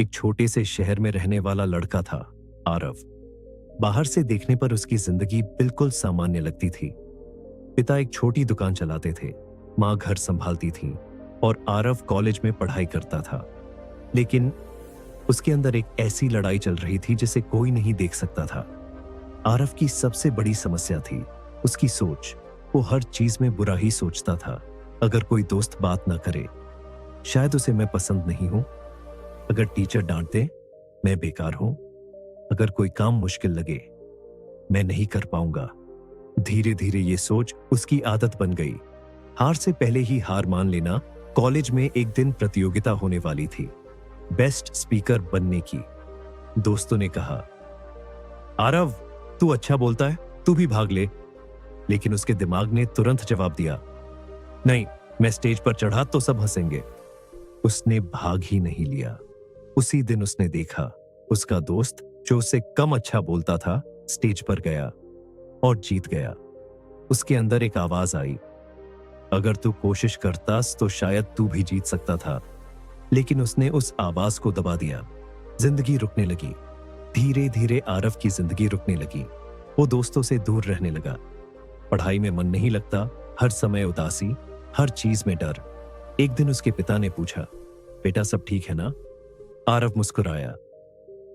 एक छोटे से शहर में रहने वाला लड़का था, आरव। बाहर से देखने पर उसकी जिंदगी बिल्कुल सामान्य लगती थी। पिता एक छोटी दुकान चलाते थे, माँ घर संभालती थी और आरव कॉलेज में पढ़ाई करता था। लेकिन उसके अंदर एक ऐसी लड़ाई चल रही थी जिसे कोई नहीं देख सकता था। आरव की सबसे बड़ी समस्या थी उसकी सोच। वो हर चीज में बुरा ही सोचता था। अगर कोई दोस्त बात ना करे, शायद उसे मैं पसंद नहीं हूं। अगर टीचर डांट दे, मैं बेकार हूं। अगर कोई काम मुश्किल लगे, मैं नहीं कर पाऊंगा। धीरे धीरे ये सोच उसकी आदत बन गई। हार से पहले ही हार मान लेना। कॉलेज में एक दिन प्रतियोगिता होने वाली थी, बेस्ट स्पीकर बनने की। दोस्तों ने कहा, आरव, तू अच्छा बोलता है, तू भी भाग ले। लेकिन उसके दिमाग ने तुरंत जवाब दिया, नहीं, मैं स्टेज पर चढ़ा तो सब हंसेंगे। उसने भाग ही नहीं लिया। उसी दिन उसने देखा उसका दोस्त, जो उससे कम अच्छा बोलता था, स्टेज पर गया और जीत गया। उसके अंदर एक आवाज आई, अगर तू कोशिश करतास तो शायद तू भी जीत सकता था। लेकिन उसने उस आवाज को दबा दिया। जिंदगी रुकने लगी। धीरे धीरे आरव की जिंदगी रुकने लगी। वो दोस्तों से दूर रहने लगा। पढ़ाई में मन नहीं लगता, हर समय उदासी, हर चीज में डर। एक दिन उसके पिता ने पूछा, बेटा सब ठीक है ना? आरव मुस्कुराया,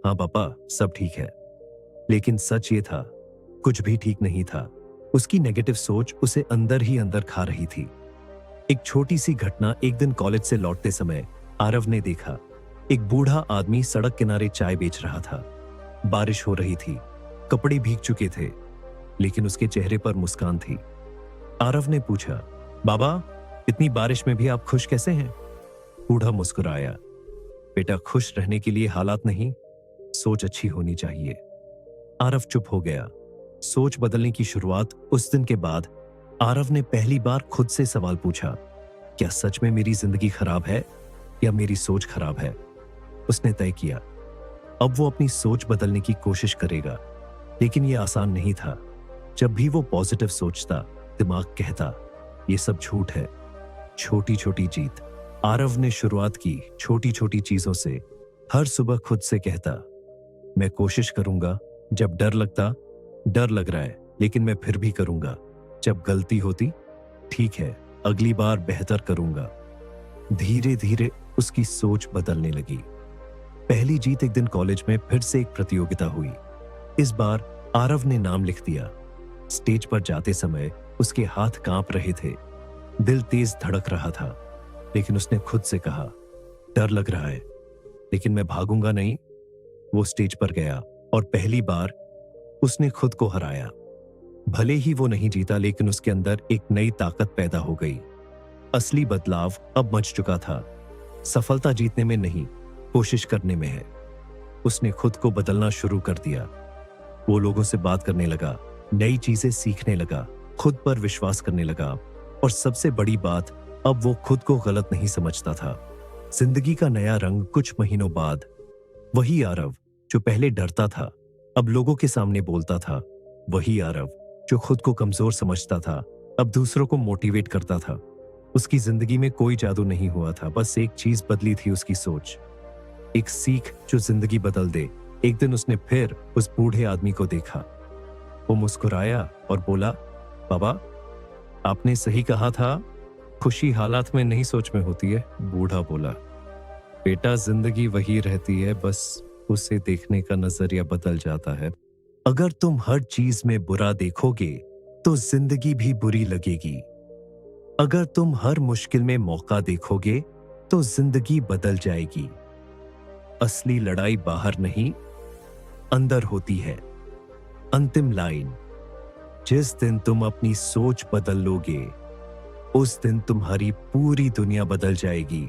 हाँ पापा, सब ठीक है। लेकिन सच ये था, कुछ भी ठीक नहीं था। उसकी नेगेटिव सोच उसे अंदर ही अंदर खा रही थी। एक छोटी सी घटना, एक दिन कॉलेज से लौटते समय आरव ने देखा एक बूढ़ा आदमी सड़क किनारे चाय बेच रहा था। बारिश हो रही थी, कपड़े भीग चुके थे, लेकिन उसके चेहरे पर मुस्कान थी। आरव ने पूछा, बाबा, इतनी बारिश में भी आप खुश कैसे हैं? बूढ़ा मुस्कुराया, बेटा, खुश रहने के लिए हालात नहीं, सोच अच्छी होनी चाहिए। आरव चुप हो गया। सोच बदलने की शुरुआत। उस दिन के बाद आरव ने पहली बार खुद से सवाल पूछा, क्या सच में मेरी जिंदगी खराब है या मेरी सोच खराब है? उसने तय किया, अब वो अपनी सोच बदलने की कोशिश करेगा। लेकिन यह आसान नहीं था। जब भी वो पॉजिटिव सोचता, दिमाग कहता, ये सब झूठ है। छोटी छोटी जीत। आरव ने शुरुआत की छोटी छोटी चीजों से। हर सुबह खुद से कहता, मैं कोशिश करूंगा। जब डर लगता, डर लग रहा है लेकिन मैं फिर भी करूंगा। जब गलती होती, ठीक है, अगली बार बेहतर करूंगा। धीरे धीरे उसकी सोच बदलने लगी। पहली जीत एक दिन कॉलेज में फिर से एक प्रतियोगिता हुई। इस बार आरव ने नाम लिख दिया। स्टेज पर जाते समय उसके हाथ कांप रहे थे, दिल तेज धड़क रहा था। लेकिन उसने खुद से कहा, डर लग रहा है लेकिन मैं भागूंगा नहीं। वो स्टेज पर गया और पहली बार उसने खुद को हराया। भले ही वो नहीं जीता, लेकिन उसके अंदर एक नई ताकत पैदा हो गई। असली बदलाव अब मच चुका था। सफलता जीतने में नहीं, कोशिश करने में है। उसने खुद को बदलना शुरू कर दिया। वो लोगों से बात करने लगा, नई चीजें सीखने लगा, खुद पर विश्वास करने लगा और सबसे बड़ी बात, अब वो खुद को गलत नहीं समझता था। जिंदगी का नया रंग। कुछ महीनों बाद वही आरव जो पहले डरता था, अब लोगों के सामने बोलता था। वही आरव जो खुद को कमजोर समझता था, अब दूसरों को मोटिवेट करता था। उसकी जिंदगी में कोई जादू नहीं हुआ था, बस एक चीज बदली थी, उसकी सोच। एक सीख जो जिंदगी बदल दे। एक दिन उसने फिर उस बूढ़े आदमी को देखा। वो मुस्कुराया और बोला, बाबा, आपने सही कहा था, खुशी हालात में नहीं, सोच में होती है। बूढ़ा बोला, बेटा, जिंदगी वही रहती है, बस उसे देखने का नजरिया बदल जाता है। अगर तुम हर चीज में बुरा देखोगे तो जिंदगी भी बुरी लगेगी। अगर तुम हर मुश्किल में मौका देखोगे तो जिंदगी बदल जाएगी। असली लड़ाई बाहर नहीं, अंदर होती है। अंतिम लाइन, जिस दिन तुम अपनी सोच बदल लोगे, उस दिन तुम्हारी पूरी दुनिया बदल जाएगी।